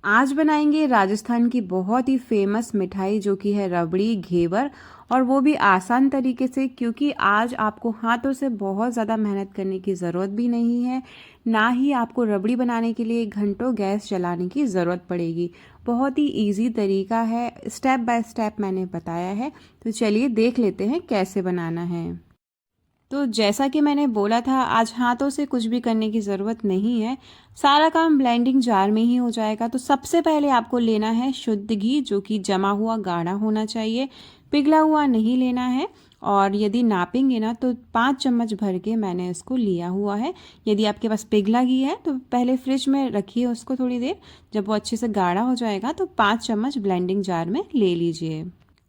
आज बनाएंगे राजस्थान की बहुत ही फेमस मिठाई जो कि है रबड़ी घेवर, और वो भी आसान तरीके से, क्योंकि आज आपको हाथों से बहुत ज़्यादा मेहनत करने की ज़रूरत भी नहीं है, ना ही आपको रबड़ी बनाने के लिए घंटों गैस जलाने की ज़रूरत पड़ेगी। बहुत ही इजी तरीका है, स्टेप बाय स्टेप मैंने बताया है। तो चलिए देख लेते हैं कैसे बनाना है। तो जैसा कि मैंने बोला था, आज हाथों से कुछ भी करने की ज़रूरत नहीं है, सारा काम ब्लेंडिंग जार में ही हो जाएगा। तो सबसे पहले आपको लेना है शुद्ध घी, जो कि जमा हुआ गाढ़ा होना चाहिए, पिघला हुआ नहीं लेना है। और यदि नापेंगे ना तो 5 चम्मच भर के मैंने इसको लिया हुआ है। यदि आपके पास पिघला घी है तो पहले फ्रिज में रखिए उसको थोड़ी देर, जब वो अच्छे से गाढ़ा हो जाएगा तो 5 चम्मच ब्लेंडिंग जार में ले लीजिए।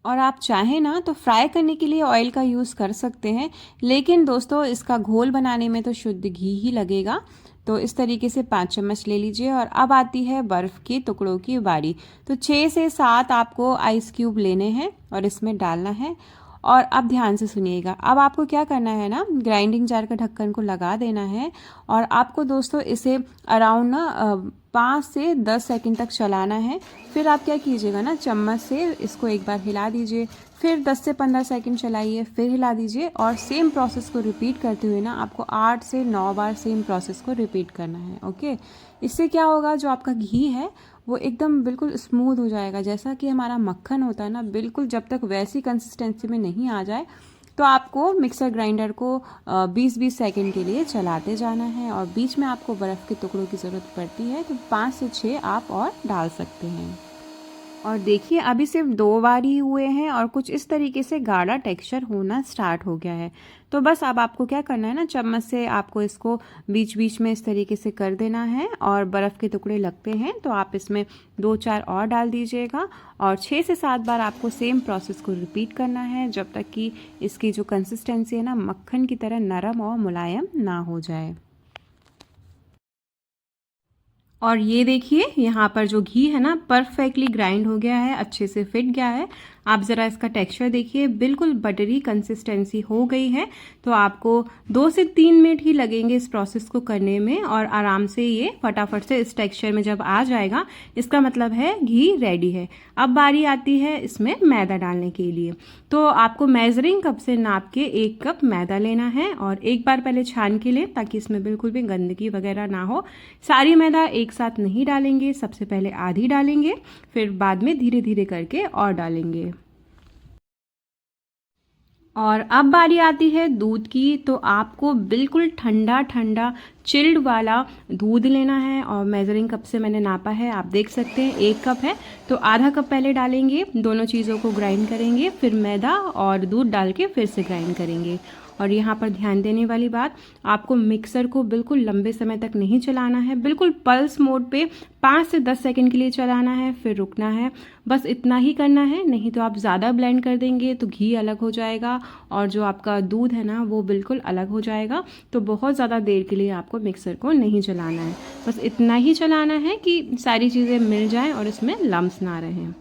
और आप चाहें ना तो फ्राई करने के लिए ऑयल का यूज़ कर सकते हैं, लेकिन दोस्तों इसका घोल बनाने में तो शुद्ध घी ही लगेगा। तो इस तरीके से 5 चम्मच ले लीजिए। और अब आती है बर्फ़ के टुकड़ों की बारी। तो 6 से 7 आपको आइस क्यूब लेने हैं और इसमें डालना है। और अब ध्यान से सुनिएगा, अब आपको क्या करना है ना, ग्राइंडिंग जार का ढक्कन को लगा देना है। और आपको दोस्तों इसे अराउंड ना 5 से 10 सेकंड तक चलाना है। फिर आप क्या कीजिएगा ना, चम्मच से इसको एक बार हिला दीजिए, फिर 10 से 15 सेकंड चलाइए, फिर हिला दीजिए। और सेम प्रोसेस को रिपीट करते हुए ना आपको 8 से 9 बार सेम प्रोसेस को रिपीट करना है। ओके, इससे क्या होगा, जो आपका घी है वो एकदम बिल्कुल स्मूथ हो जाएगा, जैसा कि हमारा मक्खन होता है ना, बिल्कुल जब तक वैसी कंसिस्टेंसी में नहीं आ जाए तो आपको मिक्सर ग्राइंडर को 20-20 सेकंड के लिए चलाते जाना है। और बीच में आपको बर्फ़ के टुकड़ों की ज़रूरत पड़ती है तो 5 से 6 आप और डाल सकते हैं। और देखिए अभी सिर्फ 2 बार ही हुए हैं और कुछ इस तरीके से गाढ़ा टेक्सचर होना स्टार्ट हो गया है। तो बस अब आपको क्या करना है ना, चम्मच से आपको इसको बीच बीच में इस तरीके से कर देना है। और बर्फ़ के टुकड़े लगते हैं तो आप इसमें 2-4 और डाल दीजिएगा। और 6 से 7 बार आपको सेम प्रोसेस को रिपीट करना है, जब तक कि इसकी जो कंसिस्टेंसी है ना मक्खन की तरह नरम और मुलायम ना हो जाए। और ये देखिए यहाँ पर जो घी है ना परफेक्टली ग्राइंड हो गया है, अच्छे से फिट गया है। आप ज़रा इसका टेक्सचर देखिए, बिल्कुल बटरी कंसिस्टेंसी हो गई है। तो आपको 2 से 3 मिनट ही लगेंगे इस प्रोसेस को करने में, और आराम से ये फटाफट से इस टेक्सचर में जब आ जाएगा इसका मतलब है घी रेडी है। अब बारी आती है इसमें मैदा डालने के लिए। तो आपको मेजरिंग कप से नाप के 1 कप मैदा लेना है, और एक बार पहले छान के लें ताकि इसमें बिल्कुल भी गंदगी वगैरह ना हो। सारी मैदा एक साथ नहीं डालेंगे, सबसे पहले आधी डालेंगे, फिर बाद में धीरे धीरे करके और डालेंगे। और अब बारी आती है दूध की। तो आपको बिल्कुल ठंडा ठंडा चिल्ड वाला दूध लेना है, और मेजरिंग कप से मैंने नापा है, आप देख सकते हैं 1 कप है। तो आधा कप पहले डालेंगे, दोनों चीज़ों को ग्राइंड करेंगे, फिर मैदा और दूध डाल के फिर से ग्राइंड करेंगे। और यहाँ पर ध्यान देने वाली बात, आपको मिक्सर को बिल्कुल लंबे समय तक नहीं चलाना है, बिल्कुल पल्स मोड पे 5 से 10 सेकंड के लिए चलाना है, फिर रुकना है। बस इतना ही करना है, नहीं तो आप ज़्यादा ब्लेंड कर देंगे तो घी अलग हो जाएगा और जो आपका दूध है ना वो बिल्कुल अलग हो जाएगा। तो बहुत ज़्यादा देर के लिए आपको मिक्सर को नहीं चलाना है, बस इतना ही चलाना है कि सारी चीज़ें मिल जाएं और इसमें लम्स ना रहें।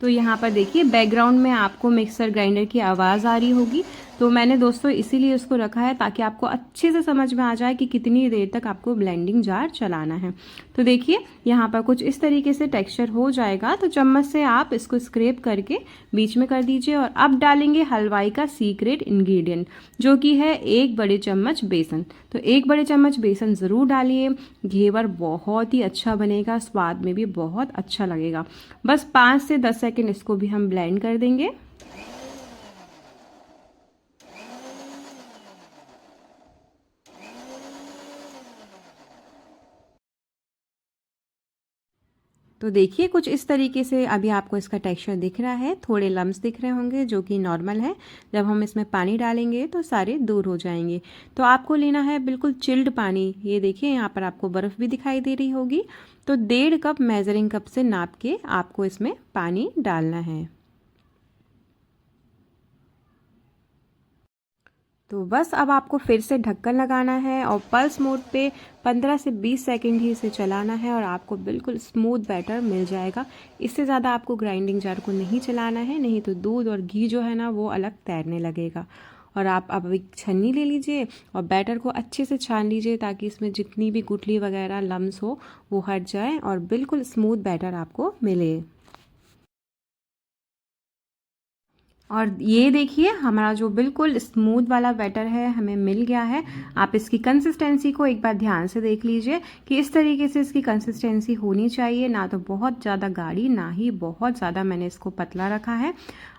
तो यहाँ पर देखिए बैकग्राउंड में आपको मिक्सर ग्राइंडर की आवाज़ आ रही होगी। तो मैंने दोस्तों इसीलिए उसको रखा है ताकि आपको अच्छे से समझ में आ जाए कि कितनी देर तक आपको ब्लेंडिंग जार चलाना है। तो देखिए यहाँ पर कुछ इस तरीके से टेक्सचर हो जाएगा, तो चम्मच से आप इसको स्क्रैप करके बीच में कर दीजिए। और अब डालेंगे हलवाई का सीक्रेट इंग्रेडिएंट, जो कि है 1 बड़े चम्मच बेसन। तो 1 बड़े चम्मच बेसन ज़रूर डालिए, घेवर बहुत ही अच्छा बनेगा, स्वाद में भी बहुत अच्छा लगेगा। बस 5 से 10 सेकंड इसको भी हम ब्लेंड कर देंगे। तो देखिए कुछ इस तरीके से अभी आपको इसका टेक्सचर दिख रहा है, थोड़े लम्स दिख रहे होंगे जो कि नॉर्मल है। जब हम इसमें पानी डालेंगे तो सारे दूर हो जाएंगे। तो आपको लेना है बिल्कुल चिल्ड पानी। ये देखिए यहाँ पर आपको बर्फ़ भी दिखाई दे रही होगी। तो 1.5 कप मेजरिंग कप से नाप के आपको इसमें पानी डालना है। तो बस अब आपको फिर से ढक्कन लगाना है और पल्स मोड पे 15 से 20 सेकंड ही इसे चलाना है, और आपको बिल्कुल स्मूथ बैटर मिल जाएगा। इससे ज़्यादा आपको ग्राइंडिंग जार को नहीं चलाना है, नहीं तो दूध और घी जो है ना वो अलग तैरने लगेगा। और आप अब एक छन्नी ले लीजिए और बैटर को अच्छे से छान लीजिए ताकि इसमें जितनी भी गुठली वगैरह लम्स हो वो हट जाए और बिल्कुल स्मूथ बैटर आपको मिले। और ये देखिए हमारा जो बिल्कुल स्मूथ वाला बैटर है हमें मिल गया है। आप इसकी कंसिस्टेंसी को एक बार ध्यान से देख लीजिए कि इस तरीके से इसकी कंसिस्टेंसी होनी चाहिए, ना तो बहुत ज़्यादा गाढ़ी ना ही बहुत ज़्यादा मैंने इसको पतला रखा है।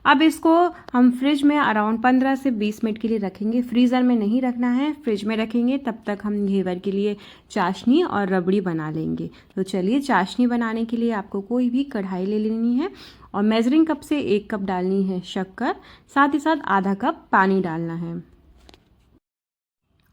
अब इसको हम फ्रिज में अराउंड 15 से 20 मिनट के लिए रखेंगे। फ्रीज़र में नहीं रखना है, फ्रिज में रखेंगे, तब तक हम घेवर के लिए चाशनी और रबड़ी बना लेंगे। तो चलिए, चाशनी बनाने के लिए आपको कोई भी कढ़ाई ले लेनी है और मेजरिंग कप से 1 कप डालनी है शक्कर, साथ ही साथ आधा कप पानी डालना है।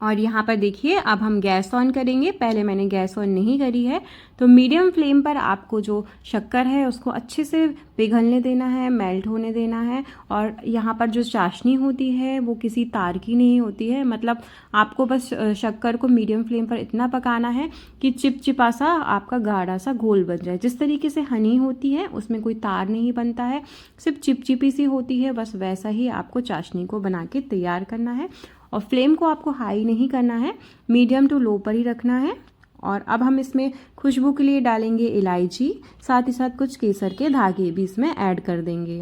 और यहाँ पर देखिए अब हम गैस ऑन करेंगे। पहले मैंने गैस ऑन नहीं करी है, तो मीडियम फ्लेम पर आपको जो शक्कर है उसको अच्छे से पिघलने देना है, मेल्ट होने देना है। और यहाँ पर जो चाशनी होती है वो किसी तार की नहीं होती है, मतलब आपको बस शक्कर को मीडियम फ्लेम पर इतना पकाना है कि चिपचिपा सा आपका गाढ़ा सा घोल बन जाए। जिस तरीके से हनी होती है उसमें कोई तार नहीं बनता है, सिर्फ चिपचिपी सी होती है, बस वैसा ही आपको चाशनी को बना के तैयार करना है। और फ्लेम को आपको हाई नहीं करना है, मीडियम टू लो पर ही रखना है। और अब हम इसमें खुशबू के लिए डालेंगे इलायची, साथ ही साथ कुछ केसर के धागे भी इसमें ऐड कर देंगे।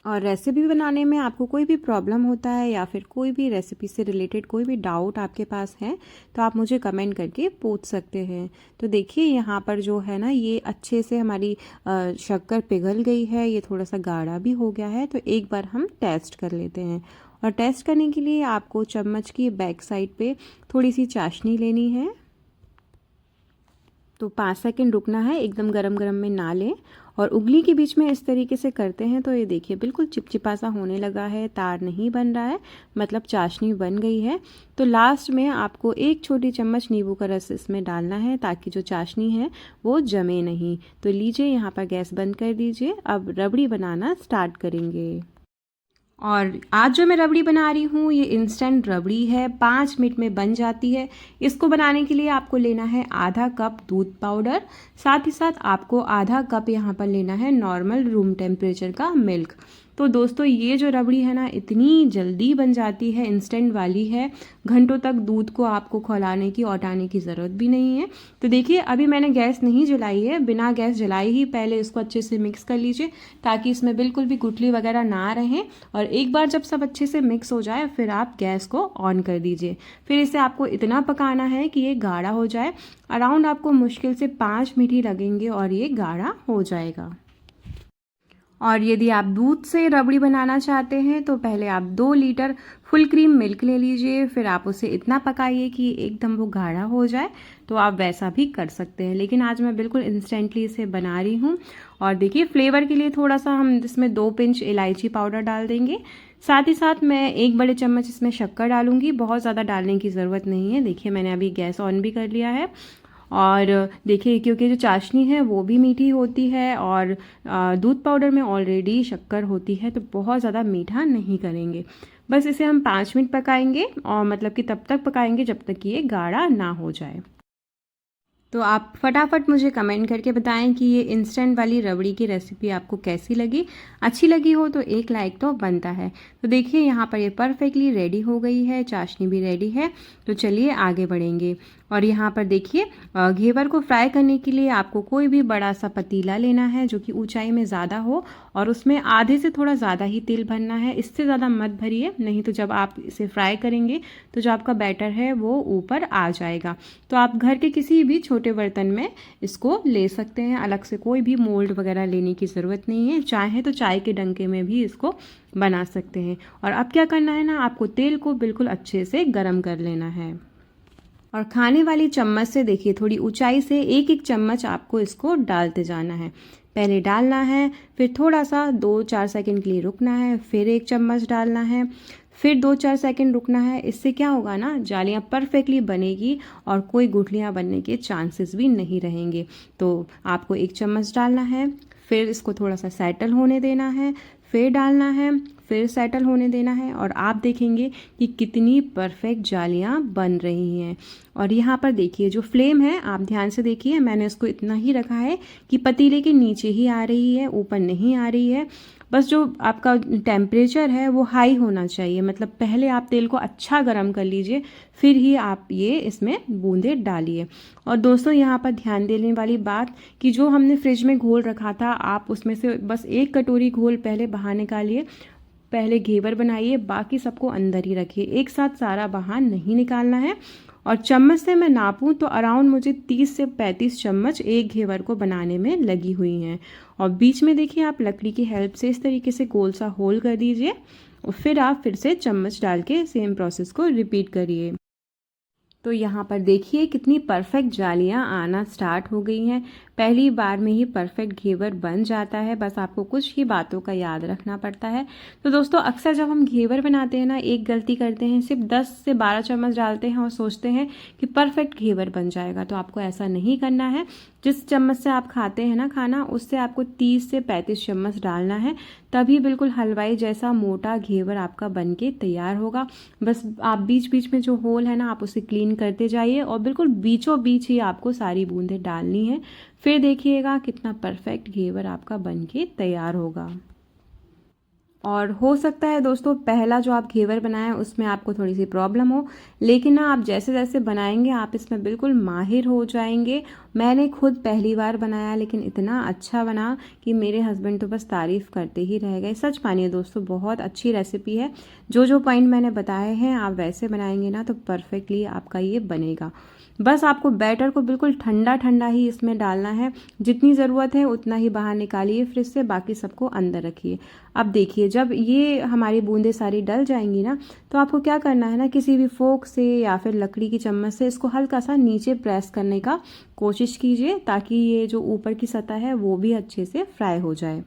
और रेसिपी बनाने में आपको कोई भी प्रॉब्लम होता है या फिर कोई भी रेसिपी से रिलेटेड कोई भी डाउट आपके पास है तो आप मुझे कमेंट करके पूछ सकते हैं। तो देखिए यहाँ पर जो है ना, ये अच्छे से हमारी शक्कर पिघल गई है, ये थोड़ा सा गाढ़ा भी हो गया है। तो एक बार हम टेस्ट कर लेते हैं। और टेस्ट करने के लिए आपको चम्मच की बैक साइड पे थोड़ी सी चाशनी लेनी है। तो 5 सेकंड रुकना है, एकदम गरम गरम में ना लें। और उंगली के बीच में इस तरीके से करते हैं तो ये देखिए बिल्कुल चिपचिपा सा होने लगा है, तार नहीं बन रहा है, मतलब चाशनी बन गई है। तो लास्ट में आपको 1 छोटी चम्मच नींबू का रस इसमें डालना है ताकि जो चाशनी है वो जमे नहीं। तो लीजिए, यहाँ पर गैस बंद कर दीजिए। अब रबड़ी बनाना स्टार्ट करेंगे। और आज जो मैं रबड़ी बना रही हूँ ये इंस्टेंट रबड़ी है, 5 मिनट में बन जाती है। इसको बनाने के लिए आपको लेना है आधा कप दूध पाउडर, साथ ही साथ आपको आधा कप यहाँ पर लेना है नॉर्मल रूम टेम्परेचर का मिल्क। तो दोस्तों ये जो रबड़ी है ना, इतनी जल्दी बन जाती है, इंस्टेंट वाली है, घंटों तक दूध को आपको खौलाने की औटाने की ज़रूरत भी नहीं है। तो देखिए अभी मैंने गैस नहीं जलाई है, बिना गैस जलाई ही पहले इसको अच्छे से मिक्स कर लीजिए ताकि इसमें बिल्कुल भी गुठली वगैरह ना रहें। और एक बार जब सब अच्छे से मिक्स हो जाए फिर आप गैस को ऑन कर दीजिए। फिर इसे आपको इतना पकाना है कि ये गाढ़ा हो जाए। अराउंड आपको मुश्किल से 5 मिनट ही लगेंगे और ये गाढ़ा हो जाएगा। और यदि आप दूध से रबड़ी बनाना चाहते हैं तो पहले आप 2 लीटर फुल क्रीम मिल्क ले लीजिए, फिर आप उसे इतना पकाइए कि एकदम वो गाढ़ा हो जाए। तो आप वैसा भी कर सकते हैं, लेकिन आज मैं बिल्कुल इंस्टेंटली इसे बना रही हूँ। और देखिए फ्लेवर के लिए थोड़ा सा हम इसमें 2 पिंच इलायची पाउडर डाल देंगे। साथ ही साथ मैं 1 बड़े चम्मच इसमें शक्कर डालूंगी, बहुत ज़्यादा डालने की ज़रूरत नहीं है। देखिए मैंने अभी गैस ऑन भी कर लिया है। और देखिए क्योंकि जो चाशनी है वो भी मीठी होती है और दूध पाउडर में ऑलरेडी शक्कर होती है, तो बहुत ज़्यादा मीठा नहीं करेंगे। बस इसे हम 5 मिनट पकाएंगे, और मतलब कि तब तक पकाएंगे जब तक कि ये गाढ़ा ना हो जाए। तो आप फटाफट मुझे कमेंट करके बताएं कि ये इंस्टेंट वाली रबड़ी की रेसिपी आपको कैसी लगी। अच्छी लगी हो तो एक लाइक तो बनता है। तो देखिए यहाँ पर ये परफेक्टली रेडी हो गई है, चाशनी भी रेडी है। तो चलिए आगे बढ़ेंगे। और यहाँ पर देखिए घेवर को फ्राई करने के लिए आपको कोई भी बड़ा सा पतीला लेना है जो कि ऊंचाई में ज़्यादा हो, और उसमें आधे से थोड़ा ज़्यादा ही तेल भरना है। इससे ज़्यादा मत भरिए, नहीं तो जब आप इसे फ्राई करेंगे तो जो आपका बैटर है वो ऊपर आ जाएगा। तो आप घर के किसी भी छोटे बर्तन में इसको ले सकते हैं, अलग से कोई भी मोल्ड वगैरह लेने की ज़रूरत नहीं है। चाहे तो चाय के डंके में भी इसको बना सकते हैं। और अब क्या करना है ना, आपको तेल को बिल्कुल अच्छे से गर्म कर लेना है। और खाने वाली चम्मच से देखिए थोड़ी ऊंचाई से 1-1 चम्मच आपको इसको डालते जाना है। पहले डालना है, फिर थोड़ा सा 2-4 सेकंड के लिए रुकना है, फिर 1 चम्मच डालना है, फिर 2-4 सेकंड रुकना है। इससे क्या होगा ना, जालियाँ परफेक्टली बनेगी और कोई गुठलियाँ बनने के चांसेस भी नहीं रहेंगे। तो आपको 1 चम्मच डालना है, फिर इसको थोड़ा सा सेटल होने देना है, फिर डालना है, फिर सेटल होने देना है। और आप देखेंगे कि कितनी परफेक्ट जालियाँ बन रही हैं। और यहाँ पर देखिए जो फ्लेम है, आप ध्यान से देखिए, मैंने इसको इतना ही रखा है कि पतीले के नीचे ही आ रही है, ऊपर नहीं आ रही है। बस जो आपका टेम्परेचर है वो हाई होना चाहिए, मतलब पहले आप तेल को अच्छा गर्म कर लीजिए, फिर ही आप ये इसमें बूंदे डालिए। और दोस्तों यहाँ पर ध्यान देने वाली बात कि जो हमने फ्रिज में घोल रखा था, आप उसमें से बस 1 कटोरी घोल पहले बाहर निकालिए, पहले घेवर बनाइए, बाकी सबको अंदर ही रखिए, एक साथ सारा बाहर नहीं निकालना है। और चम्मच से मैं नापूं तो अराउंड मुझे 30 से 35 चम्मच एक घेवर को बनाने में लगी हुई हैं। और बीच में देखिए आप लकड़ी की हेल्प से इस तरीके से गोल सा होल कर दीजिए और फिर आप फिर से चम्मच डाल के सेम प्रोसेस को रिपीट करिए। तो यहाँ पर देखिए कितनी परफेक्ट जालियाँ आना स्टार्ट हो गई हैं। पहली बार में ही परफेक्ट घेवर बन जाता है, बस आपको कुछ ही बातों का याद रखना पड़ता है। तो दोस्तों अक्सर जब हम घेवर बनाते हैं ना, एक गलती करते हैं, सिर्फ 10 से 12 चम्मच डालते हैं और सोचते हैं कि परफेक्ट घेवर बन जाएगा। तो आपको ऐसा नहीं करना है। जिस चम्मच से आप खाते हैं ना खाना, उससे आपको 30 से 35 चम्मच डालना है, तभी बिल्कुल हलवाई जैसा मोटा घेवर आपका बन के तैयार होगा। बस आप बीच बीच में जो होल है ना, आप उसे क्लीन करते जाइए और बिल्कुल बीचों बीच ही आपको सारी बूंदें डालनी है। फिर देखिएगा कितना परफेक्ट घेवर आपका बन के तैयार होगा। और हो सकता है दोस्तों पहला जो आप घेवर बनाएं उसमें आपको थोड़ी सी प्रॉब्लम हो, लेकिन ना आप जैसे जैसे बनाएंगे आप इसमें बिल्कुल माहिर हो जाएंगे। मैंने खुद पहली बार बनाया, लेकिन इतना अच्छा बना कि मेरे हस्बैंड तो बस तारीफ़ करते ही रह गए। सच मानिए दोस्तों, बहुत अच्छी रेसिपी है। जो जो पॉइंट मैंने बताए हैं आप वैसे बनाएंगे ना तो परफेक्टली आपका ये बनेगा। बस आपको बैटर को बिल्कुल ठंडा ठंडा ही इसमें डालना है, जितनी ज़रूरत है उतना ही बाहर निकालिए फ्रिज से, बाकी सबको अंदर रखिए। अब देखिए जब ये हमारी बूंदें सारी डल जाएंगी ना, तो आपको क्या करना है ना, किसी भी फोक से या फिर लकड़ी की चम्मच से इसको हल्का सा नीचे प्रेस करने का कोशिश कीजिए, ताकि ये जो ऊपर की सतह है वो भी अच्छे से फ्राई हो जाए।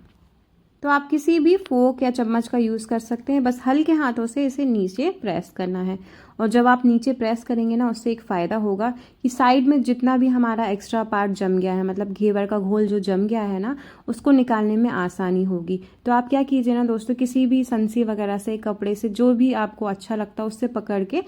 तो आप किसी भी फोक या चम्मच का यूज़ कर सकते हैं, बस हल्के हाथों से इसे नीचे प्रेस करना है। और जब आप नीचे प्रेस करेंगे ना, उससे एक फ़ायदा होगा कि साइड में जितना भी हमारा एक्स्ट्रा पार्ट जम गया है, मतलब घेवर का घोल जो जम गया है ना, उसको निकालने में आसानी होगी। तो आप क्या कीजिए ना दोस्तों, किसी भी संसी वगैरह से, कपड़े से, जो भी आपको अच्छा लगता है उससे पकड़ के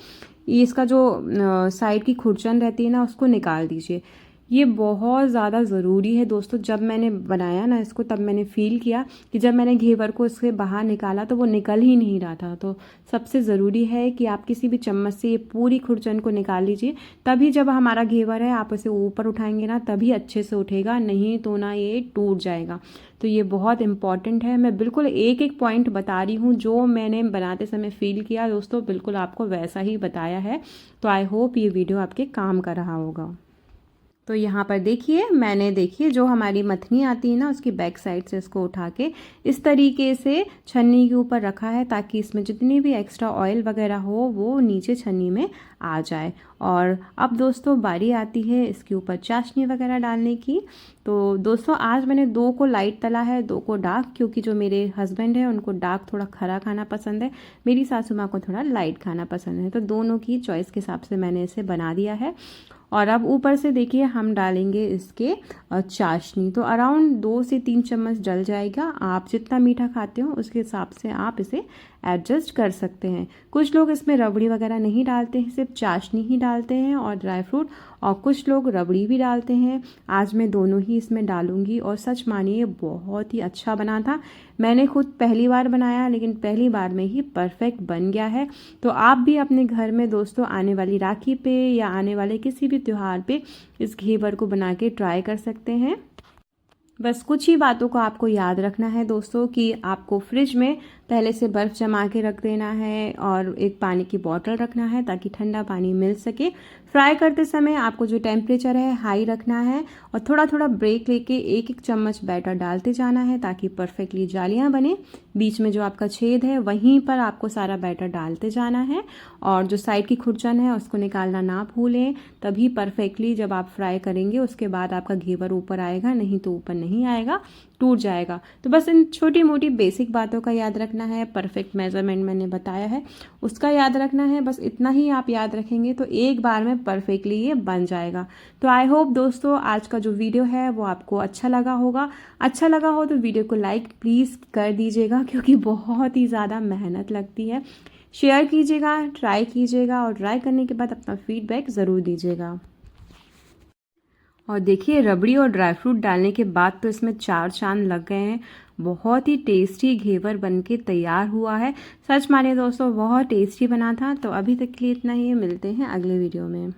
इसका जो साइड की खुरचन रहती है ना, उसको निकाल दीजिए। ये बहुत ज़्यादा ज़रूरी है दोस्तों। जब मैंने बनाया ना इसको, तब मैंने फ़ील किया कि जब मैंने घेवर को इससे बाहर निकाला तो वो निकल ही नहीं रहा था। तो सबसे ज़रूरी है कि आप किसी भी चम्मच से ये पूरी खुरचन को निकाल लीजिए, तभी जब हमारा घेवर है आप इसे ऊपर उठाएंगे ना, तभी अच्छे से उठेगा, नहीं तो ना ये टूट जाएगा। तो ये बहुत इंपॉर्टेंट है। मैं बिल्कुल एक एक पॉइंट बता रही हूँ, जो मैंने बनाते समय फ़ील किया दोस्तों, बिल्कुल आपको वैसा ही बताया है। तो आई होप ये वीडियो आपके काम का रहा होगा। तो यहाँ पर देखिए मैंने, देखिए जो हमारी मथनी आती है ना, उसकी बैक साइड से इसको उठा के इस तरीके से छन्नी के ऊपर रखा है, ताकि इसमें जितनी भी एक्स्ट्रा ऑयल वगैरह हो वो नीचे छन्नी में आ जाए। और अब दोस्तों बारी आती है इसके ऊपर चाशनी वगैरह डालने की। तो दोस्तों आज मैंने 2 को लाइट तला है, 2 को डार्क, क्योंकि जो मेरे हस्बैंड है उनको डार्क थोड़ा खरा खाना पसंद है, मेरी सासू माँ को थोड़ा लाइट खाना पसंद है। तो दोनों की चॉइस के हिसाब से मैंने इसे बना दिया है। और अब ऊपर से देखिए हम डालेंगे इसके चाशनी। तो अराउंड 2 से 3 चम्मच डल जाएगा। आप जितना मीठा खाते हो उसके हिसाब से आप इसे एडजस्ट कर सकते हैं। कुछ लोग इसमें रबड़ी वगैरह नहीं डालते हैं, सिर्फ चाशनी ही डालते हैं और ड्राई फ्रूट, और कुछ लोग रबड़ी भी डालते हैं। आज मैं दोनों ही इसमें डालूंगी और सच मानिए बहुत ही अच्छा बना था। मैंने खुद पहली बार बनाया, लेकिन पहली बार में ही परफेक्ट बन गया है। तो आप भी अपने घर में दोस्तों आने वाली राखी पे या आने वाले किसी भी त्यौहार पे इस घेवर को बना के ट्राई कर सकते हैं। बस कुछ ही बातों को आपको याद रखना है दोस्तों, कि आपको फ्रिज में पहले से बर्फ़ जमा के रख देना है और एक पानी की बॉटल रखना है, ताकि ठंडा पानी मिल सके। फ्राई करते समय आपको जो टेम्परेचर है हाई रखना है और थोड़ा थोड़ा ब्रेक लेके एक एक चम्मच बैटर डालते जाना है, ताकि परफेक्टली जालियाँ बने। बीच में जो आपका छेद है वहीं पर आपको सारा बैटर डालते जाना है, और जो साइड की खुरचन है उसको निकालना ना भूलें, तभी परफेक्टली जब आप फ्राई करेंगे उसके बाद आपका घेवर ऊपर आएगा, नहीं तो ऊपर नहीं आएगा, टूट जाएगा। तो बस इन छोटी मोटी बेसिक बातों का याद रखना है। परफेक्ट मेजरमेंट मैंने बताया है उसका याद रखना है। बस इतना ही आप याद रखेंगे तो एक बार में परफेक्टली ये बन जाएगा। तो आई होप दोस्तों आज का जो वीडियो है वो आपको अच्छा लगा होगा। अच्छा लगा हो तो वीडियो को लाइक प्लीज़ कर दीजिएगा, क्योंकि बहुत ही ज़्यादा मेहनत लगती है। शेयर कीजिएगा, ट्राई कीजिएगा और ट्राई करने के बाद अपना फीडबैक ज़रूर दीजिएगा। और देखिए रबड़ी और ड्राई फ्रूट डालने के बाद तो इसमें 4 चांद लग गए हैं। बहुत ही टेस्टी घेवर बनके तैयार हुआ है। सच माने दोस्तों बहुत टेस्टी बना था। तो अभी तक के लिए इतना ही, मिलते हैं अगले वीडियो में।